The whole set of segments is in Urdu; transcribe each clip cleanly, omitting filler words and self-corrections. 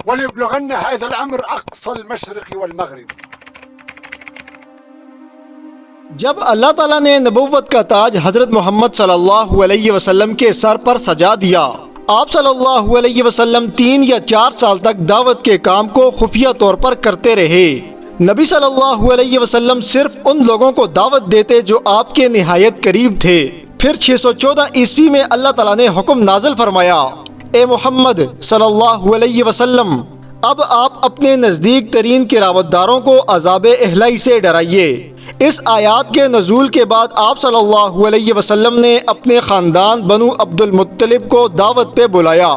وليبلغن هذا الأمر أقصى المشرق والمغرب. جب اللہ تعالیٰ نے نبوت کا تاج حضرت محمد صلی اللہ علیہ وسلم کے سر پر سجا دیا، آپ صلی اللہ علیہ وسلم 3 یا 4 سال تک دعوت کے کام کو خفیہ طور پر کرتے رہے۔ نبی صلی اللہ علیہ وسلم صرف ان لوگوں کو دعوت دیتے جو آپ کے نہایت قریب تھے۔ پھر 614 عیسوی میں اللہ تعالیٰ نے حکم نازل فرمایا، اے محمد صلی اللہ علیہ وسلم، اب آپ اپنے نزدیک ترین قرابت داروں کو عذاب الہی سے ڈرائیے۔ اس آیات کے نزول کے بعد آپ صلی اللہ علیہ وسلم نے اپنے خاندان بنو عبد المطلب کو دعوت پہ بلایا۔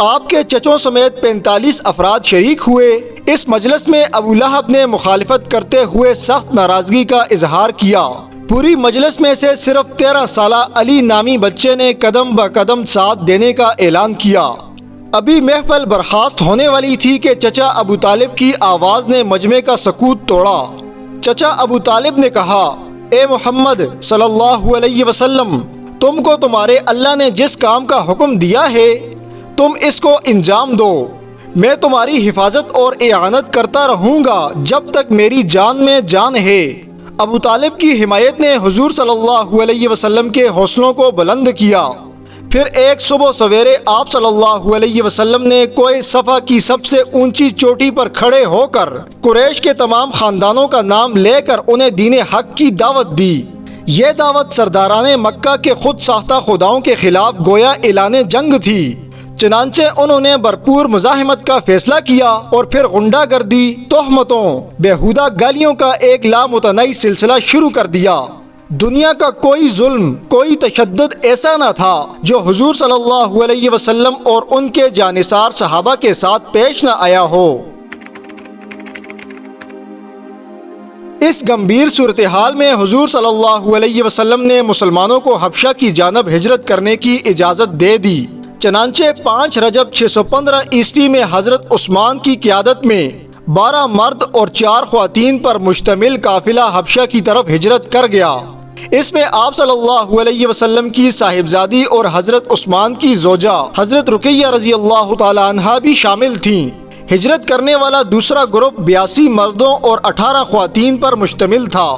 آپ کے چچوں سمیت 45 افراد شریک ہوئے۔ اس مجلس میں ابو لہب نے مخالفت کرتے ہوئے سخت ناراضگی کا اظہار کیا۔ پوری مجلس میں سے صرف 13 سالہ علی نامی بچے نے قدم بہ قدم ساتھ دینے کا اعلان کیا۔ ابھی محفل برخاست ہونے والی تھی کہ چچا ابو طالب کی آواز نے مجمع کا سکوت توڑا۔ چچا ابو طالب نے کہا، اے محمد صلی اللہ علیہ وسلم، تم کو تمہارے اللہ نے جس کام کا حکم دیا ہے تم اس کو انجام دو۔ میں تمہاری حفاظت اور اعانت کرتا رہوں گا جب تک میری جان میں جان ہے۔ ابو طالب کی حمایت نے حضور صلی اللہ علیہ وسلم کے حوصلوں کو بلند کیا۔ پھر ایک صبح سویرے آپ صلی اللہ علیہ وسلم نے کوہ صفا کی سب سے اونچی چوٹی پر کھڑے ہو کر قریش کے تمام خاندانوں کا نام لے کر انہیں دین حق کی دعوت دی۔ یہ دعوت سرداران مکہ کے خود ساختہ خداؤں کے خلاف گویا اعلان جنگ تھی۔ چنانچہ انہوں نے بھرپور مزاحمت کا فیصلہ کیا اور پھر غنڈہ گردی، تہمتوں، بیہودہ گالیوں کا ایک لامتناہی سلسلہ شروع کر دیا۔ دنیا کا کوئی ظلم، کوئی تشدد ایسا نہ تھا جو حضور صلی اللہ علیہ وسلم اور ان کے جانثار صحابہ کے ساتھ پیش نہ آیا ہو۔ اس گمبھیر صورتحال میں حضور صلی اللہ علیہ وسلم نے مسلمانوں کو حبشہ کی جانب ہجرت کرنے کی اجازت دے دی۔ چنانچہ 5 رجب 615 عیسوی میں حضرت عثمان کی قیادت میں 12 مرد اور 4 خواتین پر مشتمل قافلہ حبشہ کی طرف ہجرت کر گیا۔ اس میں آپ صلی اللہ علیہ وسلم کی صاحبزادی اور حضرت عثمان کی زوجہ حضرت رقیہ رضی اللہ تعالی عنہا بھی شامل تھیں۔ ہجرت کرنے والا دوسرا گروپ 82 مردوں اور 18 خواتین پر مشتمل تھا۔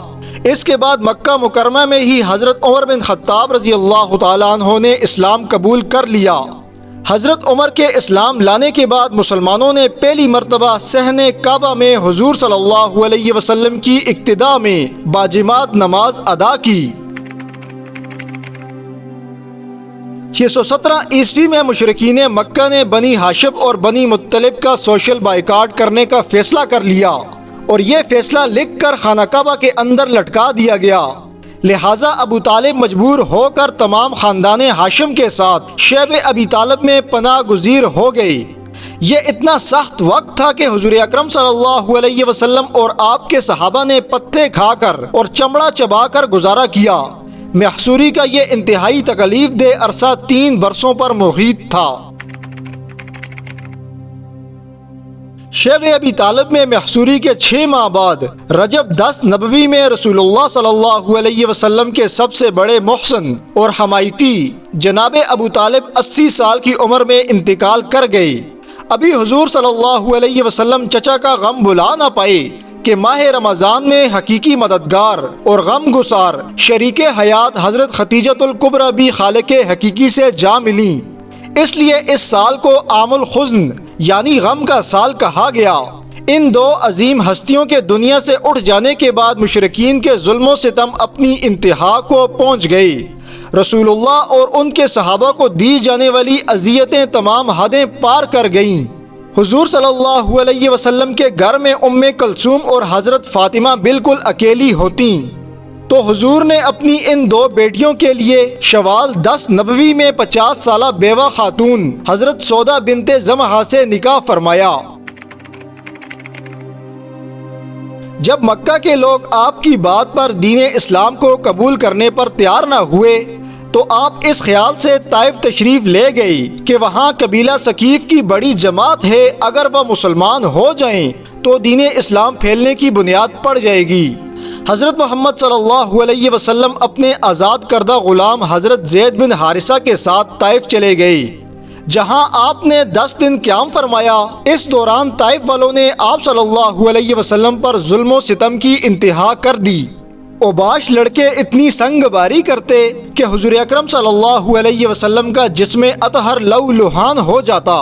اس کے بعد مکہ مکرمہ میں ہی حضرت عمر بن خطاب رضی اللہ تعالی عنہ نے اسلام قبول کر لیا۔ حضرت عمر کے اسلام لانے کے بعد مسلمانوں نے پہلی مرتبہ صحن کعبہ میں حضور صلی اللہ علیہ وسلم کی اقتداء میں باجماعت نماز ادا کی۔ 617 عیسوی میں مشرکین مکہ نے بنی ہاشم اور بنی مطلب کا سوشل بائیکاٹ کرنے کا فیصلہ کر لیا اور یہ فیصلہ لکھ کر خانہ کعبہ کے اندر لٹکا دیا گیا۔ لہٰذا ابو طالب مجبور ہو کر تمام خاندان ہاشم کے ساتھ شیب ابی طالب میں پناہ گزیر ہو گئی۔ یہ اتنا سخت وقت تھا کہ حضور اکرم صلی اللہ علیہ وسلم اور آپ کے صحابہ نے پتے کھا کر اور چمڑا چبا کر گزارا کیا۔ محصوری کا یہ انتہائی تکلیف دہ عرصہ 3 برسوں پر محیط تھا۔ شیب ابی طالب میں محصوری کے 6 ماہ بعد رجب 10 نبوی میں رسول اللہ صلی اللہ علیہ وسلم کے سب سے بڑے محسن اور حمایتی جناب ابو طالب 80 سال کی عمر میں انتقال کر گئے۔ ابھی حضور صلی اللہ علیہ وسلم چچا کا غم بھلا نہ پائے کہ ماہ رمضان میں حقیقی مددگار اور غم گسار شریک حیات حضرت خدیجۃ الکبریٰ بھی خالق حقیقی سے جا ملیں۔ اس لیے اس سال کو عام الحزن یعنی غم کا سال کہا گیا۔ ان 2 عظیم ہستیوں کے دنیا سے اٹھ جانے کے بعد مشرکین کے ظلم و ستم اپنی انتہا کو پہنچ گئے۔ رسول اللہ اور ان کے صحابہ کو دی جانے والی اذیتیں تمام حدیں پار کر گئیں۔ حضور صلی اللہ علیہ وسلم کے گھر میں ام کلثوم اور حضرت فاطمہ بالکل اکیلی ہوتیں، تو حضور نے اپنی ان 2 بیٹیوں کے لیے شوال 10 نبوی میں 50 سالہ بیوہ خاتون حضرت سودا بنت زمحہ سے نکاح فرمایا۔ جب مکہ کے لوگ آپ کی بات پر دین اسلام کو قبول کرنے پر تیار نہ ہوئے تو آپ اس خیال سے طائف تشریف لے گئی کہ وہاں قبیلہ ثقیف کی بڑی جماعت ہے، اگر وہ مسلمان ہو جائیں تو دین اسلام پھیلنے کی بنیاد پڑ جائے گی۔ حضرت محمد صلی اللہ علیہ وسلم اپنے آزاد کردہ غلام حضرت زید بن حارثہ کے ساتھ طائف چلے گئے۔ جہاں آپ نے 10 دن قیام فرمایا۔ اس دوران طائف والوں نے آپ صلی اللہ علیہ وسلم پر ظلم و ستم کی انتہا کر دی۔ اوباش لڑکے اتنی سنگ باری کرتے کہ حضور اکرم صلی اللہ علیہ وسلم کا جسم اطہر لو لوہان ہو جاتا،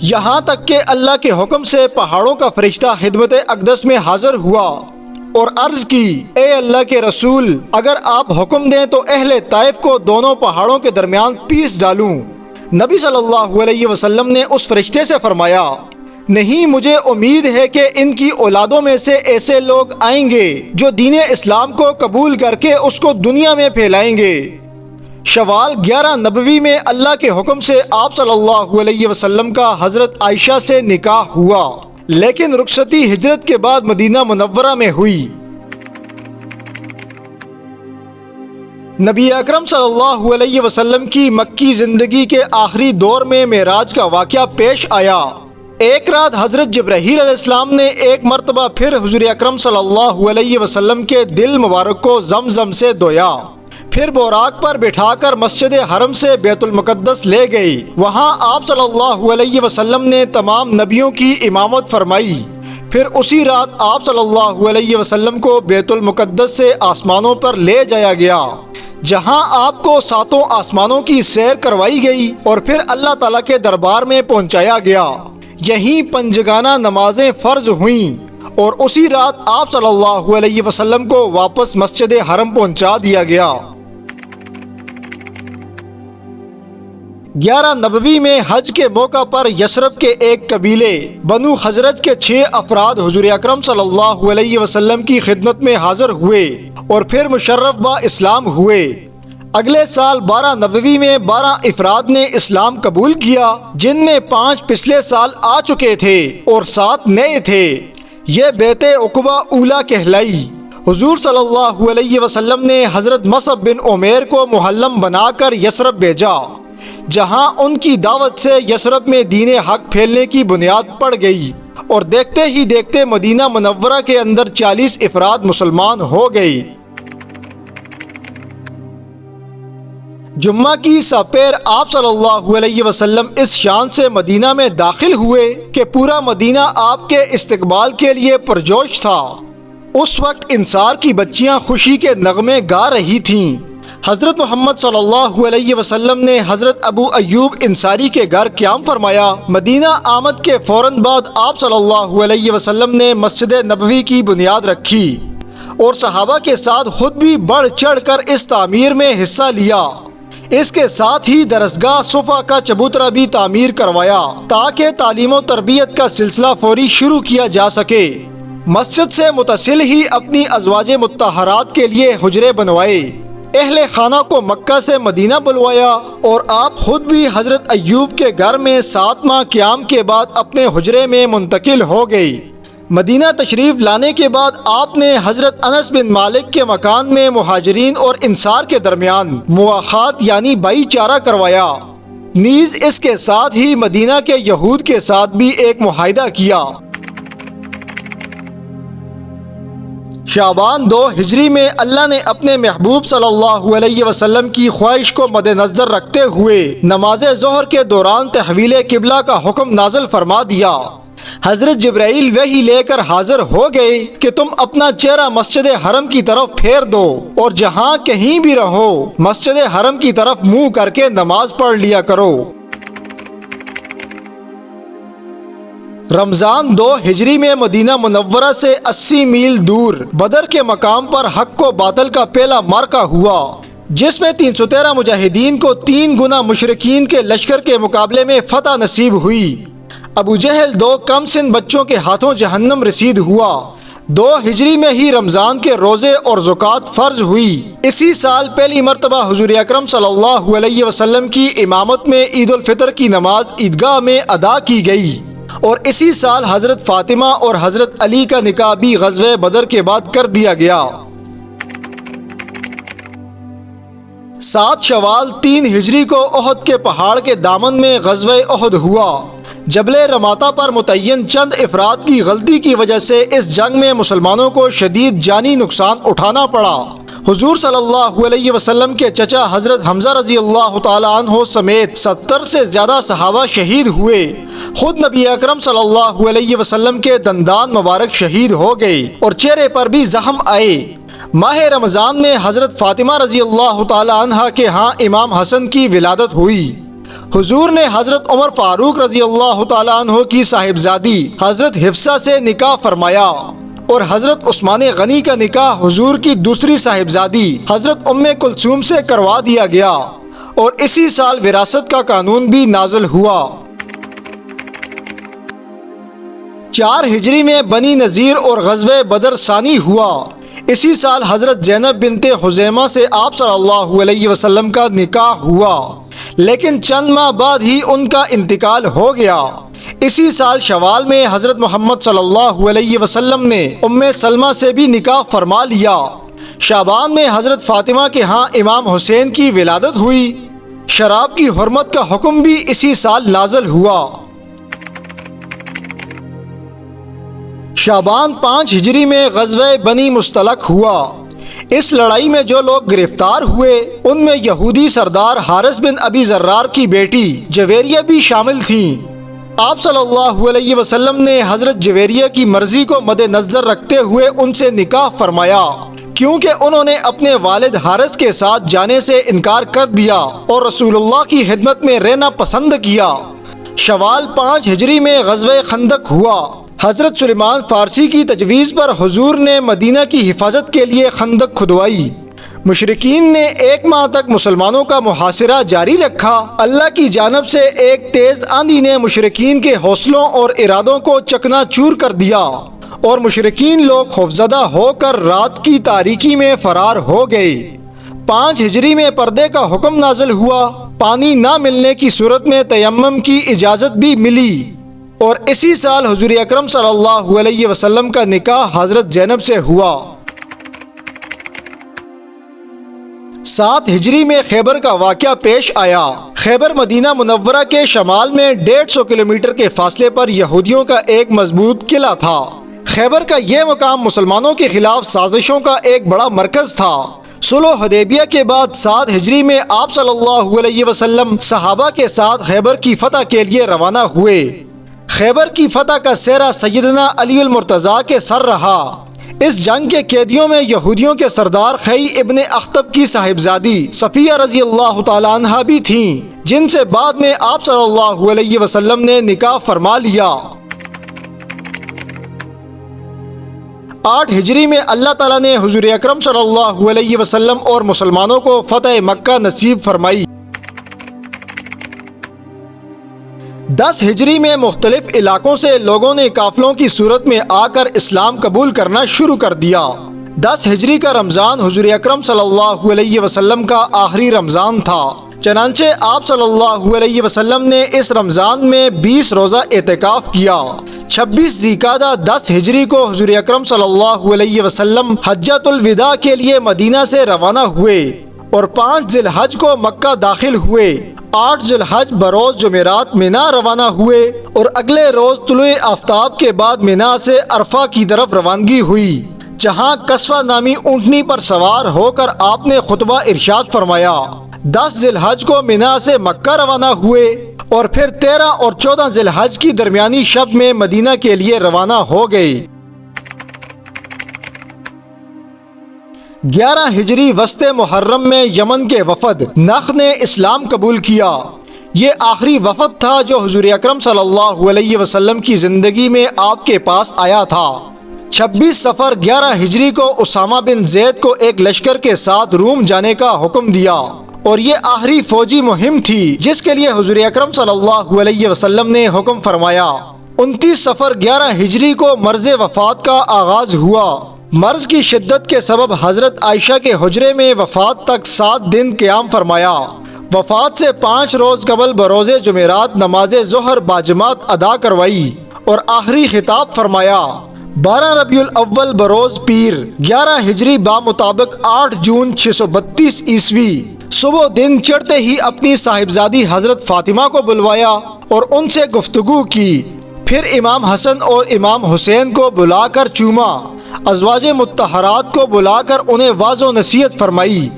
یہاں تک کہ اللہ کے حکم سے پہاڑوں کا فرشتہ خدمت اقدس میں حاضر ہوا اور عرض کی، اے اللہ کے رسول، اگر آپ حکم دیں تو اہل طائف کو دونوں پہاڑوں کے درمیان پیس ڈالوں۔ نبی صلی اللہ علیہ وسلم نے اس فرشتے سے فرمایا، نہیں، مجھے امید ہے کہ ان کی اولادوں میں سے ایسے لوگ آئیں گے جو دین اسلام کو قبول کر کے اس کو دنیا میں پھیلائیں گے۔ شوال 11 نبوی میں اللہ کے حکم سے آپ صلی اللہ علیہ وسلم کا حضرت عائشہ سے نکاح ہوا، لیکن رخصتی ہجرت کے بعد مدینہ منورہ میں ہوئی۔ نبی اکرم صلی اللہ علیہ وسلم کی مکی زندگی کے آخری دور میں معراج کا واقعہ پیش آیا۔ ایک رات حضرت جبرائیل علیہ السلام نے ایک مرتبہ پھر حضور اکرم صلی اللہ علیہ وسلم کے دل مبارک کو زمزم سے دھویا، پھر بوراق پر بٹھا کر مسجد حرم سے بیت المقدس لے گئی۔ وہاں آپ صلی اللہ علیہ وسلم نے تمام نبیوں کی امامت فرمائی۔ پھر اسی رات آپ صلی اللہ علیہ وسلم کو بیت المقدس سے آسمانوں پر لے جایا گیا، جہاں آپ کو 7 آسمانوں کی سیر کروائی گئی اور پھر اللہ تعالیٰ کے دربار میں پہنچایا گیا۔ یہیں پنجگانہ نمازیں فرض ہوئیں اور اسی رات آپ صلی اللہ علیہ وسلم کو واپس مسجد حرم پہنچا دیا گیا۔ 11 نبوی میں حج کے موقع پر یثرب کے ایک قبیلے بنو خزرج کے 6 افراد حضور اکرم صلی اللہ علیہ وسلم کی خدمت میں حاضر ہوئے اور پھر مشرف با اسلام ہوئے۔ اگلے سال 12 نبوی میں 12 افراد نے اسلام قبول کیا، جن میں 5 پچھلے سال آ چکے تھے اور 7 نئے تھے۔ یہ بیعت عقبہ اولیٰ کہلائی۔ حضور صلی اللہ علیہ وسلم نے حضرت مصعب بن عمیر کو محلم بنا کر یثرب بھیجا، جہاں ان کی دعوت سے یثرب میں دین حق پھیلنے کی بنیاد پڑ گئی اور دیکھتے ہی دیکھتے مدینہ منورہ کے اندر 40 افراد مسلمان ہو گئے۔ جمعہ کی سپیر آپ صلی اللہ علیہ وسلم اس شان سے مدینہ میں داخل ہوئے کہ پورا مدینہ آپ کے استقبال کے لیے پرجوش تھا۔ اس وقت انصار کی بچیاں خوشی کے نغمے گا رہی تھیں۔ حضرت محمد صلی اللہ علیہ وسلم نے حضرت ابو ایوب انصاری کے گھر قیام فرمایا۔ مدینہ آمد کے فوراً بعد آپ صلی اللہ علیہ وسلم نے مسجد نبوی کی بنیاد رکھی اور صحابہ کے ساتھ خود بھی بڑھ چڑھ کر اس تعمیر میں حصہ لیا۔ اس کے ساتھ ہی درسگاہ صفا کا چبوترا بھی تعمیر کروایا تاکہ تعلیم و تربیت کا سلسلہ فوری شروع کیا جا سکے۔ مسجد سے متصل ہی اپنی ازواج مطہرات کے لیے حجرے بنوائے۔ اہل خانہ کو مکہ سے مدینہ بلوایا اور آپ خود بھی حضرت ایوب کے گھر میں 7 ماہ قیام کے بعد اپنے حجرے میں منتقل ہو گئی۔ مدینہ تشریف لانے کے بعد آپ نے حضرت انس بن مالک کے مکان میں مہاجرین اور انصار کے درمیان مواخات یعنی بھائی چارہ کروایا۔ نیز اس کے ساتھ ہی مدینہ کے یہود کے ساتھ بھی ایک معاہدہ کیا۔ شعبان 2 ہجری میں اللہ نے اپنے محبوب صلی اللہ علیہ وسلم کی خواہش کو مد نظر رکھتے ہوئے نماز ظہر کے دوران تحویل قبلہ کا حکم نازل فرما دیا۔ حضرت جبرائیل وحی لے کر حاضر ہو گئے کہ تم اپنا چہرہ مسجد حرم کی طرف پھیر دو اور جہاں کہیں بھی رہو مسجد حرم کی طرف منہ کر کے نماز پڑھ لیا کرو۔ رمضان 2 ہجری میں مدینہ منورہ سے 80 میل دور بدر کے مقام پر حق کو باطل کا پہلا معرکہ ہوا، جس میں 313 مجاہدین کو 3 گنا مشرکین کے لشکر کے مقابلے میں فتح نصیب ہوئی۔ ابو جہل 2 کم سن بچوں کے ہاتھوں جہنم رسید ہوا۔ 2 ہجری میں ہی رمضان کے روزے اور زکوٰۃ فرض ہوئی۔ اسی سال پہلی مرتبہ حضور اکرم صلی اللہ علیہ وسلم کی امامت میں عید الفطر کی نماز عیدگاہ میں ادا کی گئی اور اسی سال حضرت فاطمہ اور حضرت علی کا نکاح بھی غزوہ بدر کے بعد کر دیا گیا۔ 7 شوال 3 ہجری کو احد کے پہاڑ کے دامن میں غزوہ احد ہوا۔ جبل رماتا پر متعین چند افراد کی غلطی کی وجہ سے اس جنگ میں مسلمانوں کو شدید جانی نقصان اٹھانا پڑا۔ حضور صلی اللہ علیہ وسلم کے چچا حضرت حمزہ رضی اللہ تعالیٰ عنہ سمیت 70 سے زیادہ صحابہ شہید ہوئے۔ خود نبی اکرم صلی اللہ علیہ وسلم کے دندان مبارک شہید ہو گئے اور چہرے پر بھی زخم آئے۔ ماہ رمضان میں حضرت فاطمہ رضی اللہ تعالیٰ عنہ کے ہاں امام حسن کی ولادت ہوئی۔ حضور نے حضرت عمر فاروق رضی اللہ تعالیٰ عنہ کی صاحبزادی حضرت حفصہ سے نکاح فرمایا اور حضرت عثمان غنی کا نکاح حضور کی دوسری صاحبزادی حضرت ام کلثوم سے کروا دیا گیا اور اسی سال وراثت کا قانون بھی نازل ہوا۔ 4 ہجری میں بنی نذیر اور غزوہ بدر ثانی ہوا۔ اسی سال حضرت زینب بنت خزیمہ سے آپ صلی اللہ علیہ وسلم کا نکاح ہوا، لیکن چند ماہ بعد ہی ان کا انتقال ہو گیا۔ اسی سال شوال میں حضرت محمد صلی اللہ علیہ وسلم نے ام سلمہ سے بھی نکاح فرما لیا۔ شعبان میں حضرت فاطمہ کے ہاں امام حسین کی ولادت ہوئی۔ شراب کی حرمت کا حکم بھی اسی سال نازل ہوا۔ شعبان 5 ہجری میں غزوہ بنی مستلق ہوا۔ اس لڑائی میں جو لوگ گرفتار ہوئے ان میں یہودی سردار حارث بن ابی زرار کی بیٹی جویریہ بھی شامل تھیں۔ آپ صلی اللہ علیہ وسلم نے حضرت جویریہ کی مرضی کو مد نظر رکھتے ہوئے ان سے نکاح فرمایا، کیونکہ انہوں نے اپنے والد حارث کے ساتھ جانے سے انکار کر دیا اور رسول اللہ کی خدمت میں رہنا پسند کیا۔ شوال 5 ہجری میں غزوہ خندق ہوا۔ حضرت سلیمان فارسی کی تجویز پر حضور نے مدینہ کی حفاظت کے لیے خندق کھدوائی۔ مشرکین نے 1 ماہ تک مسلمانوں کا محاصرہ جاری رکھا۔ اللہ کی جانب سے ایک تیز آندھی نے مشرکین کے حوصلوں اور ارادوں کو چکنا چور کر دیا اور مشرکین لوگ خوفزدہ ہو کر رات کی تاریکی میں فرار ہو گئے۔ 5 ہجری میں پردے کا حکم نازل ہوا۔ پانی نہ ملنے کی صورت میں تیمم کی اجازت بھی ملی اور اسی سال حضور اکرم صلی اللہ علیہ وسلم کا نکاح حضرت زینب سے ہوا۔ 7 ہجری میں خیبر کا واقعہ پیش آیا۔ خیبر مدینہ منورہ کے شمال میں 150 کلومیٹر کے فاصلے پر یہودیوں کا ایک مضبوط قلعہ تھا۔ خیبر کا یہ مقام مسلمانوں کے خلاف سازشوں کا ایک بڑا مرکز تھا۔ صلح حدیبیہ کے بعد 7 ہجری میں آپ صلی اللہ علیہ وسلم صحابہ کے ساتھ خیبر کی فتح کے لیے روانہ ہوئے۔ خیبر کی فتح کا سہرا سیدنا علی المرتضیٰ کے سر رہا۔ اس جنگ کے قیدیوں میں یہودیوں کے سردار خی ابن اخطب کی صاحبزادی صفیہ رضی اللہ تعالیٰ عنہ بھی تھیں، جن سے بعد میں آپ صلی اللہ علیہ وسلم نے نکاح فرما لیا۔ 8 ہجری میں اللہ تعالیٰ نے حضور اکرم صلی اللہ علیہ وسلم اور مسلمانوں کو فتح مکہ نصیب فرمائی۔ 10 ہجری میں مختلف علاقوں سے لوگوں نے قافلوں کی صورت میں آ کر اسلام قبول کرنا شروع کر دیا۔ 10 ہجری کا رمضان حضور اکرم صلی اللہ علیہ وسلم کا آخری رمضان تھا، چنانچہ آپ صلی اللہ علیہ وسلم نے اس رمضان میں 20 روزہ اعتکاف کیا۔ 26 ذی القعدہ 10 ہجری کو حضور اکرم صلی اللہ علیہ وسلم حجۃ الوداع کے لیے مدینہ سے روانہ ہوئے اور 5 ذی الحج کو مکہ داخل ہوئے۔ 8 ذی الحج بروز جمعرات مینا روانہ ہوئے اور اگلے روز طلوع آفتاب کے بعد مینا سے عرفہ کی طرف روانگی ہوئی، جہاں قصوہ نامی اونٹنی پر سوار ہو کر آپ نے خطبہ ارشاد فرمایا۔ 10 ذی الحج کو مینا سے مکہ روانہ ہوئے اور پھر 13 اور 14 ذی الحج کی درمیانی شب میں مدینہ کے لیے روانہ ہو گئے۔ 11 ہجری وسط محرم میں یمن کے وفد نخ نے اسلام قبول کیا۔ یہ آخری وفد تھا جو حضور اکرم صلی اللہ علیہ وسلم کی زندگی میں آپ کے پاس آیا تھا۔ 26 صفر 11 ہجری کو اسامہ بن زید کو ایک لشکر کے ساتھ روم جانے کا حکم دیا اور یہ آخری فوجی مہم تھی جس کے لیے حضور اکرم صلی اللہ علیہ وسلم نے حکم فرمایا۔ 29 صفر 11 ہجری کو مرض وفات کا آغاز ہوا۔ مرض کی شدت کے سبب حضرت عائشہ کے حجرے میں وفات تک 7 دن قیام فرمایا۔ وفات سے 5 روز قبل بروز جمعرات نماز ظہر باجماعت ادا کروائی اور آخری خطاب فرمایا۔ 12 ربیع الاول بروز پیر 11 ہجری بامطابق 8 جون 632 عیسوی صبح دن چڑھتے ہی اپنی صاحبزادی حضرت فاطمہ کو بلوایا اور ان سے گفتگو کی، پھر امام حسن اور امام حسین کو بلا کر چوما، ازواج مطہرات کو بلا کر انہیں واضح و نصیحت فرمائی،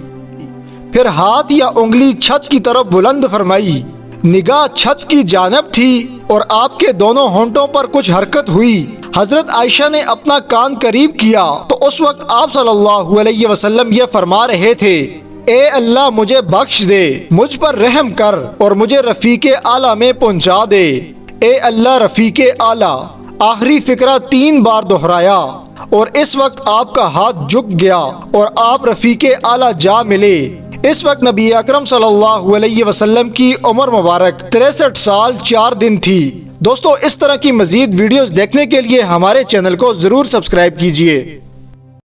پھر ہاتھ یا انگلی چھت کی طرف بلند فرمائی، نگاہ چھت کی جانب تھی اور آپ کے دونوں ہونٹوں پر کچھ حرکت ہوئی۔ حضرت عائشہ نے اپنا کان قریب کیا تو اس وقت آپ صلی اللہ علیہ وسلم یہ فرما رہے تھے، اے اللہ مجھے بخش دے، مجھ پر رحم کر اور مجھے رفیق اعلیٰ میں پہنچا دے۔ اے اللہ رفیق اعلیٰ، آخری فقرہ 3 بار دہرایا اور اس وقت آپ کا ہاتھ جھک گیا اور آپ رفیق اعلیٰ جا ملے۔ اس وقت نبی اکرم صلی اللہ علیہ وسلم کی عمر مبارک 63 سال 4 دن تھی۔ دوستو اس طرح کی مزید ویڈیوز دیکھنے کے لیے ہمارے چینل کو ضرور سبسکرائب کیجئے۔